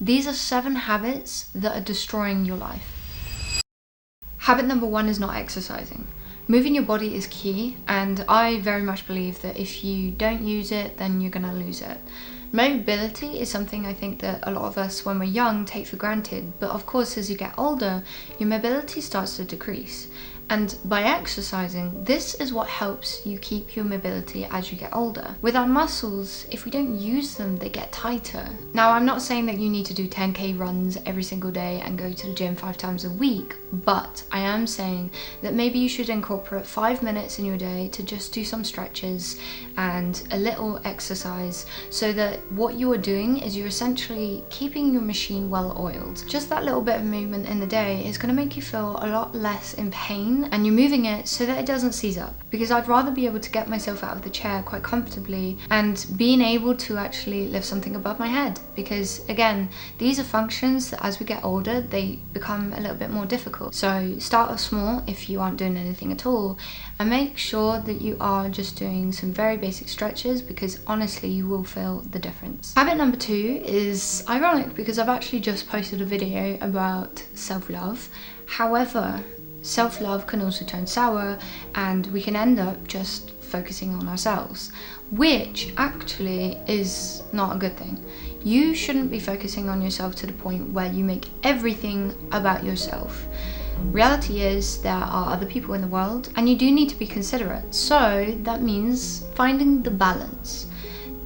These are 7 habits that are destroying your life. Habit number 1 is not exercising. Moving your body is key, and I very much believe that if you don't use it, then you're gonna lose it. Mobility is something I think that a lot of us when we're young take for granted, but of course as you get older, your mobility starts to decrease. And by exercising, this is what helps you keep your mobility as you get older. With our muscles, if we don't use them, they get tighter. Now, I'm not saying that you need to do 10K runs every single day and go to the gym 5 times a week, but I am saying that maybe you should incorporate 5 minutes in your day to just do some stretches and a little exercise, so that what you are doing is you're essentially keeping your machine well oiled. Just that little bit of movement in the day is going to make you feel a lot less in pain, and you're moving it so that it doesn't seize up, because I'd rather be able to get myself out of the chair quite comfortably and being able to actually lift something above my head, because again, these are functions that as we get older they become a little bit more difficult. So start off small if you aren't doing anything at all, and make sure that you are just doing some very basic stretches, because honestly you will feel the difference. Habit number 2 is ironic because I've actually just posted a video about self-love. However, self-love can also turn sour, and we can end up just focusing on ourselves, which actually is not a good thing. You shouldn't be focusing on yourself to the point where you make everything about yourself. Reality is there are other people in the world, and you do need to be considerate. So that means finding the balance.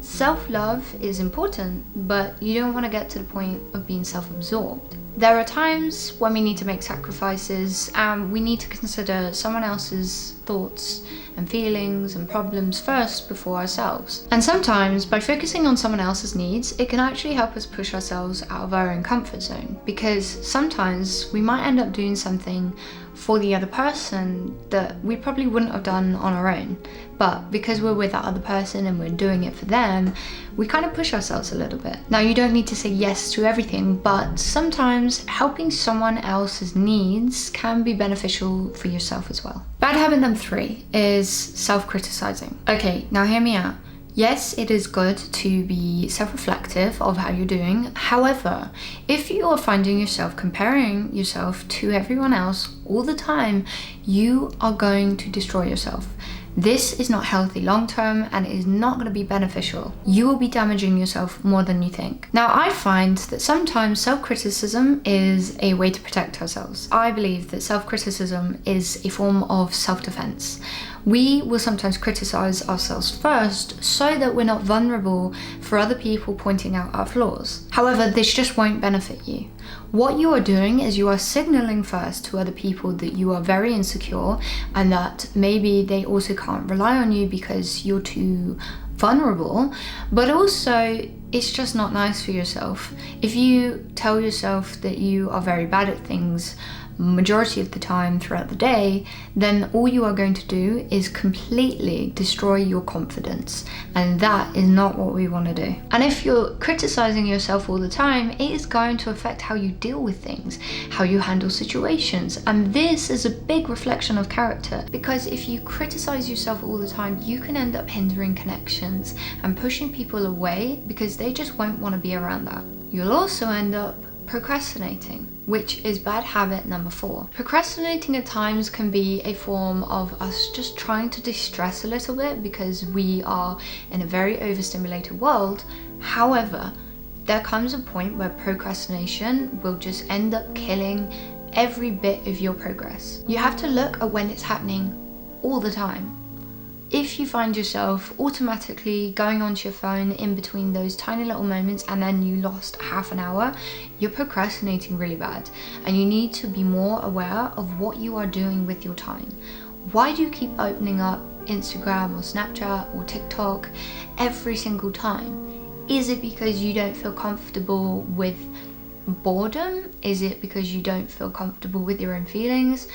Self-love is important, but you don't want to get to the point of being self-absorbed. There are times when we need to make sacrifices, and we need to consider someone else's thoughts and feelings and problems first before ourselves. And sometimes by focusing on someone else's needs, it can actually help us push ourselves out of our own comfort zone, because sometimes we might end up doing something for the other person that we probably wouldn't have done on our own, but because we're with that other person and we're doing it for them, we kind of push ourselves a little bit. Now, you don't need to say yes to everything, but sometimes helping someone else's needs can be beneficial for yourself as well. Bad habit number 3 is self-criticizing. Okay, now hear me out. Yes, it is good to be self-reflective of how you're doing. However, if you are finding yourself comparing yourself to everyone else all the time, you are going to destroy yourself. This is not healthy long-term, and it is not going to be beneficial. You will be damaging yourself more than you think. Now, I find that sometimes self-criticism is a way to protect ourselves. I believe that self-criticism is a form of self-defense. We will sometimes criticize ourselves first so that we're not vulnerable for other people pointing out our flaws. However, this just won't benefit you. What you are doing is you are signaling first to other people that you are very insecure, and that maybe they also can't rely on you because you're too vulnerable, but also it's just not nice for yourself. If you tell yourself that you are very bad at things majority of the time throughout the day, then all you are going to do is completely destroy your confidence, and that is not what we want to do. And if you're criticizing yourself all the time, it is going to affect how you deal with things, how you handle situations, and this is a big reflection of character, because if you criticize yourself all the time, you can end up hindering connections and pushing people away because they just won't want to be around that. You'll also end up procrastinating, which is bad habit number 4. Procrastinating at times can be a form of us just trying to distress a little bit because we are in a very overstimulated world. However, there comes a point where procrastination will just end up killing every bit of your progress. You have to look at when it's happening all the time. If you find yourself automatically going onto your phone in between those tiny little moments and then you lost half an hour, you're procrastinating really bad, and you need to be more aware of what you are doing with your time. Why do you keep opening up Instagram or Snapchat or TikTok every single time? Is it because you don't feel comfortable with boredom? Is it because you don't feel comfortable with your own feelings?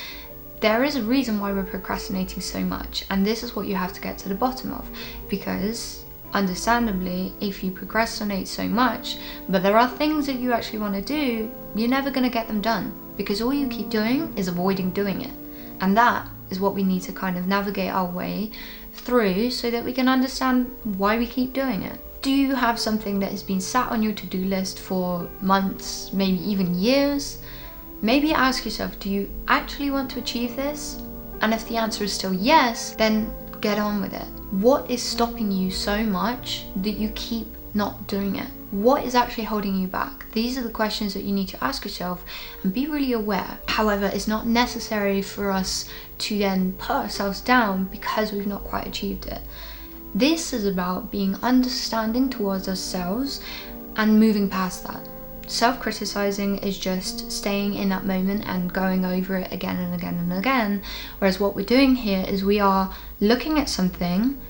There is a reason why we're procrastinating so much, and this is what you have to get to the bottom of, because understandably, if you procrastinate so much, but there are things that you actually want to do, you're never going to get them done, because all you keep doing is avoiding doing it. And that is what we need to kind of navigate our way through so that we can understand why we keep doing it. Do you have something that has been sat on your to-do list for months, maybe even years? Maybe ask yourself, do you actually want to achieve this? And if the answer is still yes, then get on with it. What is stopping you so much that you keep not doing it? What is actually holding you back? These are the questions that you need to ask yourself and be really aware. However, it's not necessary for us to then put ourselves down because we've not quite achieved it. This is about being understanding towards ourselves and moving past that. Self-criticizing is just staying in that moment and going over it again and again and again. Whereas what we're doing here is we are looking at something,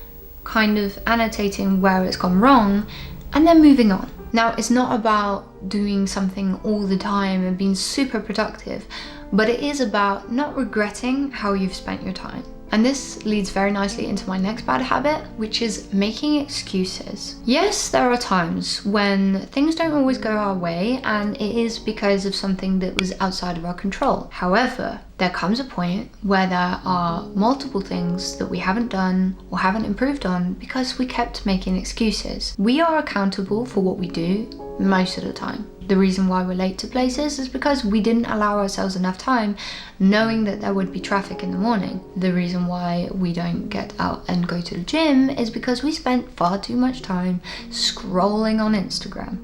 kind of annotating where it's gone wrong, and then moving on. Now, it's not about doing something all the time and being super productive, but it is about not regretting how you've spent your time. And this leads very nicely into my next bad habit, which is making excuses. Yes, there are times when things don't always go our way, and it is because of something that was outside of our control. However, there comes a point where there are multiple things that we haven't done or haven't improved on because we kept making excuses. We are accountable for what we do most of the time. The reason why we're late to places is because we didn't allow ourselves enough time knowing that there would be traffic in the morning. The reason why we don't get out and go to the gym is because we spent far too much time scrolling on Instagram.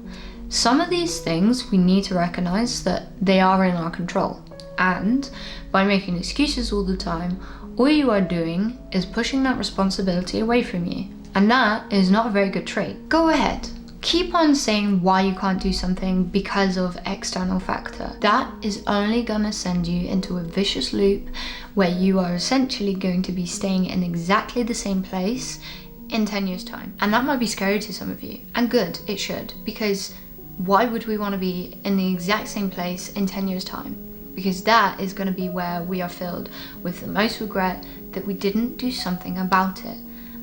Some of these things we need to recognize that they are in our control. And by making excuses all the time, all you are doing is pushing that responsibility away from you. And that is not a very good trait. Go ahead. Keep on saying why you can't do something because of external factor. That is only gonna send you into a vicious loop where you are essentially going to be staying in exactly the same place in 10 years time. And that might be scary to some of you, and good, it should, because why would we want to be in the exact same place in 10 years time? Because that is going to be where we are filled with the most regret that we didn't do something about it.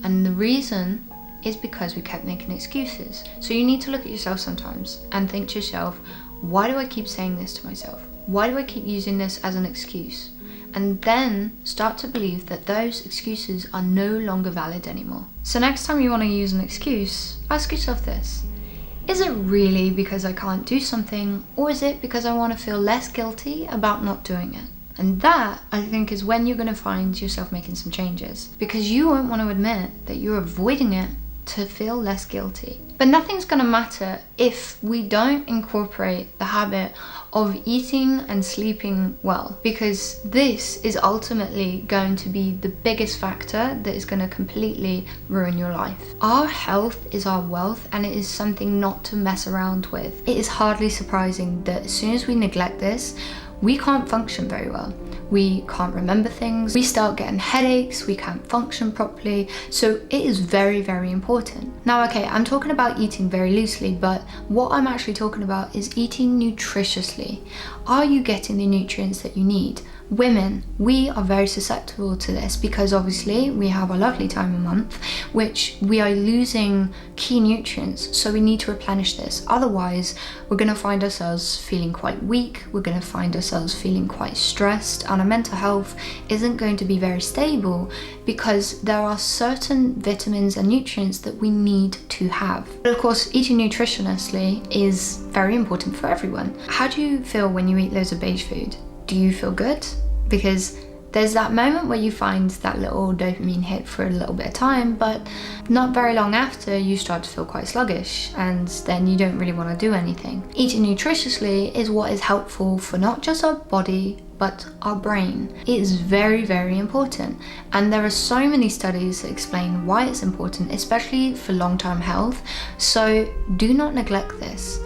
And the reason is because we kept making excuses. So you need to look at yourself sometimes and think to yourself, why do I keep saying this to myself? Why do I keep using this as an excuse? And then start to believe that those excuses are no longer valid anymore. So next time you want to use an excuse, ask yourself this. Is it really because I can't do something, or is it because I want to feel less guilty about not doing it? And that, I think, is when you're going to find yourself making some changes, because you won't want to admit that you're avoiding it to feel less guilty. But nothing's going to matter if we don't incorporate the habit of eating and sleeping well, because this is ultimately going to be the biggest factor that is going to completely ruin your life. Our health is our wealth, and it is something not to mess around with. It is hardly surprising that as soon as we neglect this, we can't function very well. We can't remember things, we start getting headaches, we can't function properly. So it is very, very important. Now, okay, I'm talking about eating very loosely, but what I'm actually talking about is eating nutritiously. Are you getting the nutrients that you need? Women, we are very susceptible to this because obviously we have a lovely time a month, which we are losing key nutrients, so we need to replenish this. Otherwise, we're going to find ourselves feeling quite weak, we're going to find ourselves feeling quite stressed, and our mental health isn't going to be very stable because there are certain vitamins and nutrients that we need to have. But of course, eating nutritiously is very important for everyone. How do you feel when you eat loads of beige food? Do you feel good? Because there's that moment where you find that little dopamine hit for a little bit of time, but not very long after you start to feel quite sluggish, and then you don't really want to do anything. Eating nutritiously is what is helpful for not just our body, but our brain. It is very, very important. And there are so many studies that explain why it's important, especially for long-term health. So do not neglect this.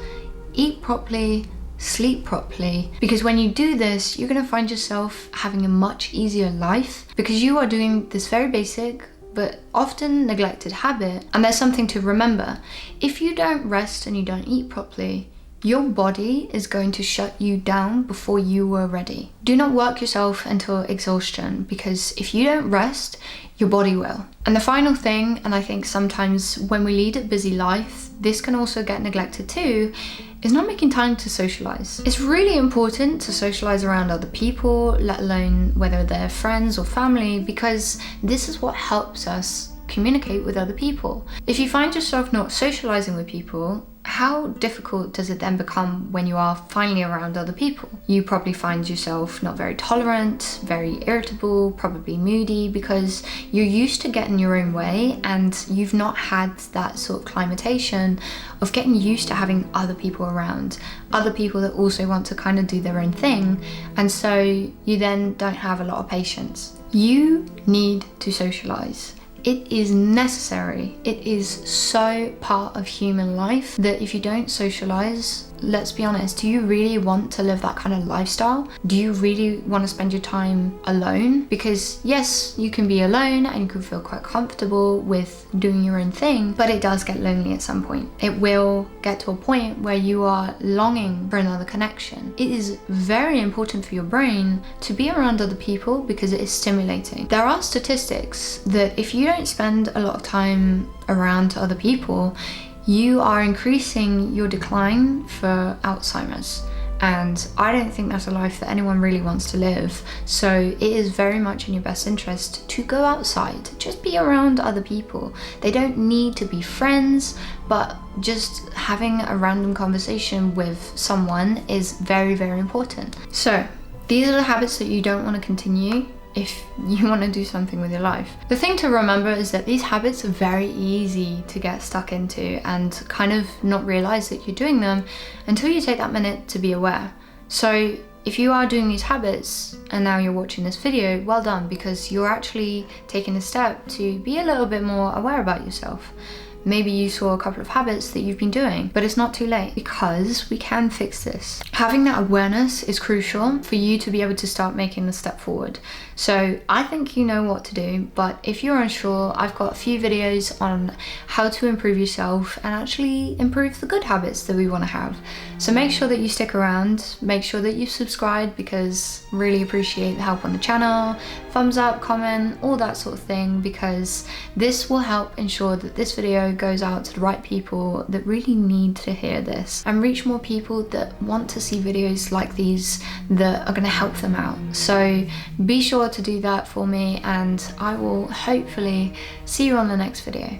Eat properly, sleep properly, because when you do this, you're going to find yourself having a much easier life because you are doing this very basic but often neglected habit. And there's something to remember. If you don't rest and you don't eat properly, your body is going to shut you down before you are ready. Do not work yourself until exhaustion, because if you don't rest, your body will. And the final thing, and I think sometimes when we lead a busy life, this can also get neglected too, is not making time to socialize. It's really important to socialize around other people, let alone whether they're friends or family, because this is what helps us communicate with other people. If you find yourself not socializing with people, how difficult does it then become when you are finally around other people? You probably find yourself not very tolerant, very irritable, probably moody, because you're used to getting your own way and you've not had that sort of climatation of getting used to having other people around, other people that also want to kind of do their own thing, and so you then don't have a lot of patience. You need to socialize. It is necessary. It is so part of human life that if you don't socialize, let's be honest, do you really want to live that kind of lifestyle? Do you really want to spend your time alone? Because yes, you can be alone and you can feel quite comfortable with doing your own thing, but it does get lonely at some point. It will get to a point where you are longing for another connection. It is very important for your brain to be around other people because it is stimulating. There are statistics that if you don't spend a lot of time around other people, you are increasing your decline for Alzheimer's. And I don't think that's a life that anyone really wants to live. So it is very much in your best interest to go outside, just be around other people. They don't need to be friends, but just having a random conversation with someone is very, very important. So these are the habits that you don't want to continue if you want to do something with your life. The thing to remember is that these habits are very easy to get stuck into and kind of not realize that you're doing them until you take that minute to be aware. So if you are doing these habits and now you're watching this video, well done, because you're actually taking a step to be a little bit more aware about yourself. Maybe you saw a couple of habits that you've been doing, but it's not too late because we can fix this. Having that awareness is crucial for you to be able to start making the step forward. So I think you know what to do, but if you're unsure, I've got a few videos on how to improve yourself and actually improve the good habits that we want to have. So make sure that you stick around, make sure that you subscribe, because really appreciate the help on the channel, thumbs up, comment, all that sort of thing, because this will help ensure that this video goes out to the right people that really need to hear this and reach more people that want to see videos like these that are going to help them out. So be sure to do that for me, and I will hopefully see you on the next video.